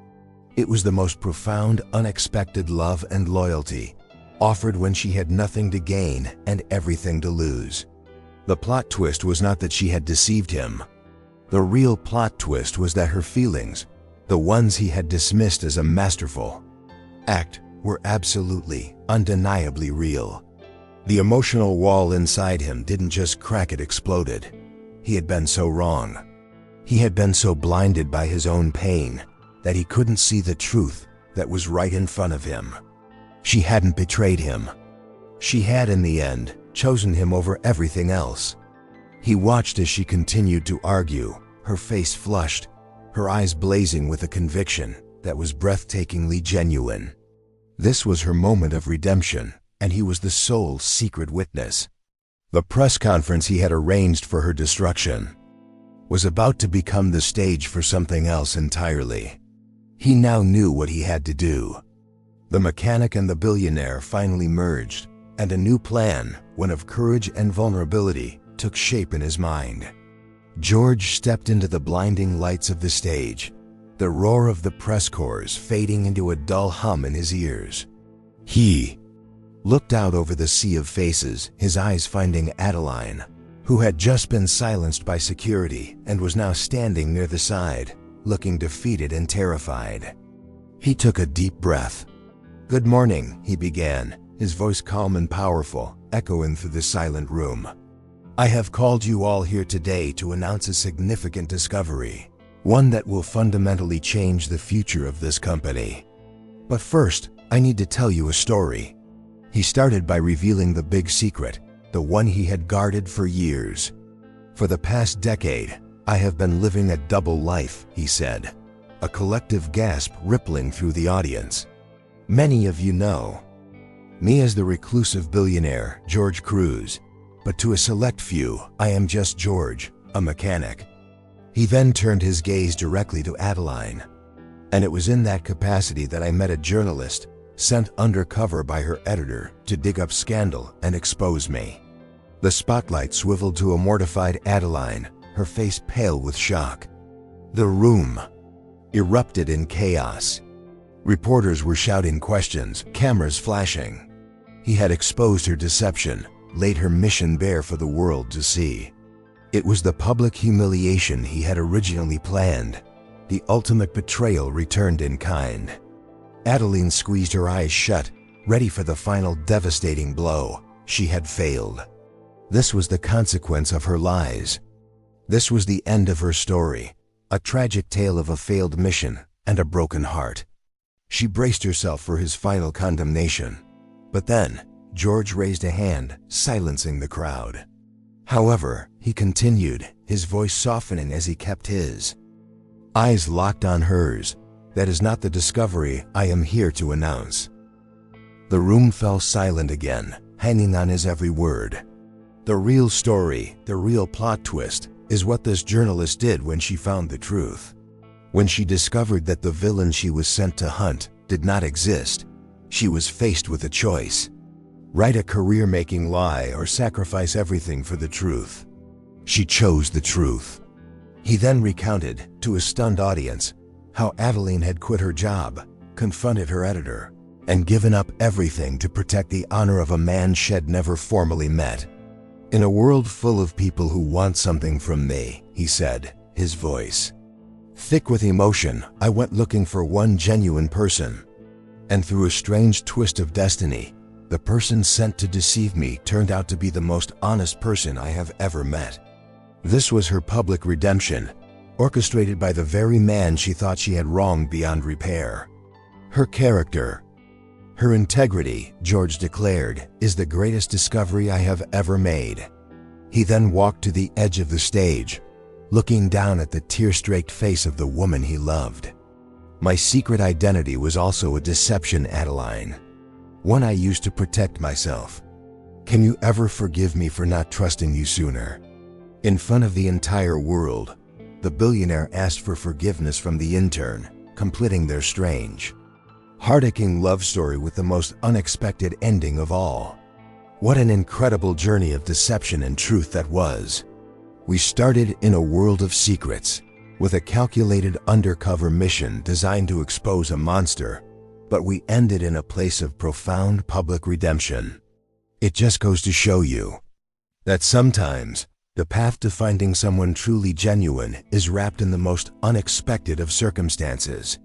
It was the most profound, unexpected love and loyalty, offered when she had nothing to gain and everything to lose. The plot twist was not that she had deceived him. The real plot twist was that her feelings, the ones he had dismissed as a masterful act, were absolutely, undeniably real. The emotional wall inside him didn't just crack, it exploded. He had been so wrong. He had been so blinded by his own pain that he couldn't see the truth that was right in front of him. She hadn't betrayed him. She had, in the end, chosen him over everything else. He watched as she continued to argue, her face flushed, her eyes blazing with a conviction that was breathtakingly genuine. This was her moment of redemption, and he was the sole secret witness. The press conference he had arranged for her destruction was about to become the stage for something else entirely. He now knew what he had to do. The mechanic and the billionaire finally merged, and a new plan, one of courage and vulnerability, took shape in his mind. George stepped into the blinding lights of the stage, the roar of the press corps fading into a dull hum in his ears. He looked out over the sea of faces, his eyes finding Adeline, who had just been silenced by security and was now standing near the side, looking defeated and terrified. He took a deep breath. "Good morning," he began, his voice calm and powerful, echoing through the silent room. "I have called you all here today to announce a significant discovery, one that will fundamentally change the future of this company. But first, I need to tell you a story." He started by revealing the big secret, the one he had guarded for years. "For the past decade, I have been living a double life," he said, a collective gasp rippling through the audience. "Many of you know Me as the reclusive billionaire, George Cruz. But to a select few, I am just George, a mechanic. He then turned his gaze directly to Adeline. And it was in that capacity that I met a journalist, sent undercover by her editor to dig up scandal and expose me. The spotlight swiveled to a mortified Adeline, her face pale with shock. The room erupted in chaos. Reporters were shouting questions, cameras flashing. He had exposed her deception, laid her mission bare for the world to see. It was the public humiliation he had originally planned, the ultimate betrayal returned in kind. Adeline squeezed her eyes shut, ready for the final devastating blow. She had failed. This was the consequence of her lies. This was the end of her story, a tragic tale of a failed mission and a broken heart. She braced herself for his final condemnation. But then, George raised a hand, silencing the crowd. However, he continued, his voice softening as he kept his eyes locked on hers. That is not the discovery I am here to announce. The room fell silent again, hanging on his every word. The real story, the real plot twist, is what this journalist did when she found the truth. When she discovered that the villain she was sent to hunt did not exist, she was faced with a choice. Write a career-making lie or sacrifice everything for the truth. She chose the truth. He then recounted, to a stunned audience, how Adeline had quit her job, confronted her editor, and given up everything to protect the honor of a man she'd never formally met. In a world full of people who want something from me, he said, his voice thick with emotion, I went looking for one genuine person. And through a strange twist of destiny, the person sent to deceive me turned out to be the most honest person I have ever met. This was her public redemption, orchestrated by the very man she thought she had wronged beyond repair. Her character, her integrity, George declared, is the greatest discovery I have ever made. He then walked to the edge of the stage, looking down at the tear-streaked face of the woman he loved. My secret identity was also a deception, Adeline. One I used to protect myself. Can you ever forgive me for not trusting you sooner? In front of the entire world, the billionaire asked for forgiveness from the intern, completing their strange, heart-aching love story with the most unexpected ending of all. What an incredible journey of deception and truth that was. We started in a world of secrets, with a calculated undercover mission designed to expose a monster, but we ended in a place of profound public redemption. It just goes to show you that sometimes the path to finding someone truly genuine is wrapped in the most unexpected of circumstances.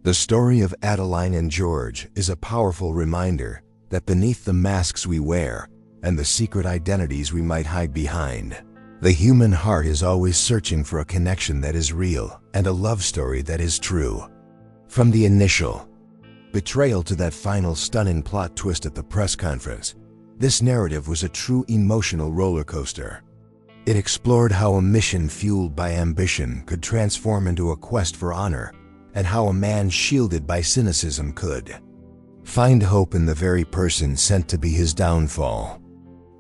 The story of Adeline and George is a powerful reminder that beneath the masks we wear and the secret identities we might hide behind, the human heart is always searching for a connection that is real and a love story that is true. From the initial betrayal to that final stunning plot twist at the press conference, this narrative was a true emotional roller coaster. It explored how a mission fueled by ambition could transform into a quest for honor, and how a man shielded by cynicism could find hope in the very person sent to be his downfall.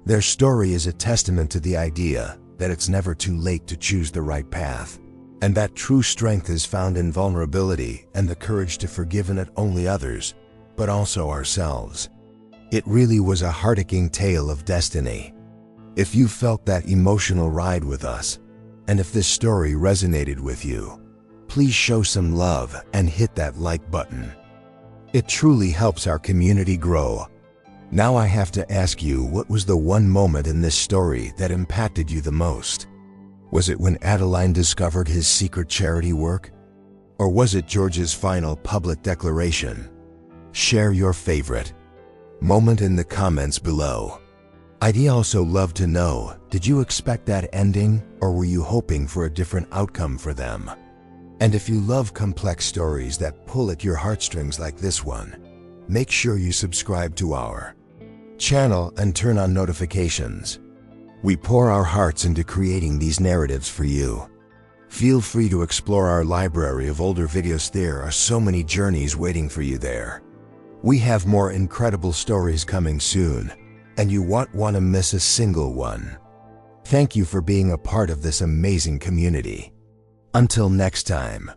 Their story is a testament to the idea that it's never too late to choose the right path, and that true strength is found in vulnerability and the courage to forgive not only others, but also ourselves. It really was a heart-aching tale of destiny. If you felt that emotional ride with us, and if this story resonated with you, please show some love and hit that like button. It truly helps our community grow. Now I have to ask you, what was the one moment in this story that impacted you the most? Was it when Adeline discovered his secret charity work? Or was it George's final public declaration? Share your favorite moment in the comments below. I'd also love to know, did you expect that ending, or were you hoping for a different outcome for them? And if you love complex stories that pull at your heartstrings like this one, make sure you subscribe to our channel and turn on notifications. We pour our hearts into creating these narratives for you. Feel free to explore our library of older videos. There are so many journeys waiting for you there. We have more incredible stories coming soon, and you won't want to miss a single one. Thank you for being a part of this amazing community. Until next time.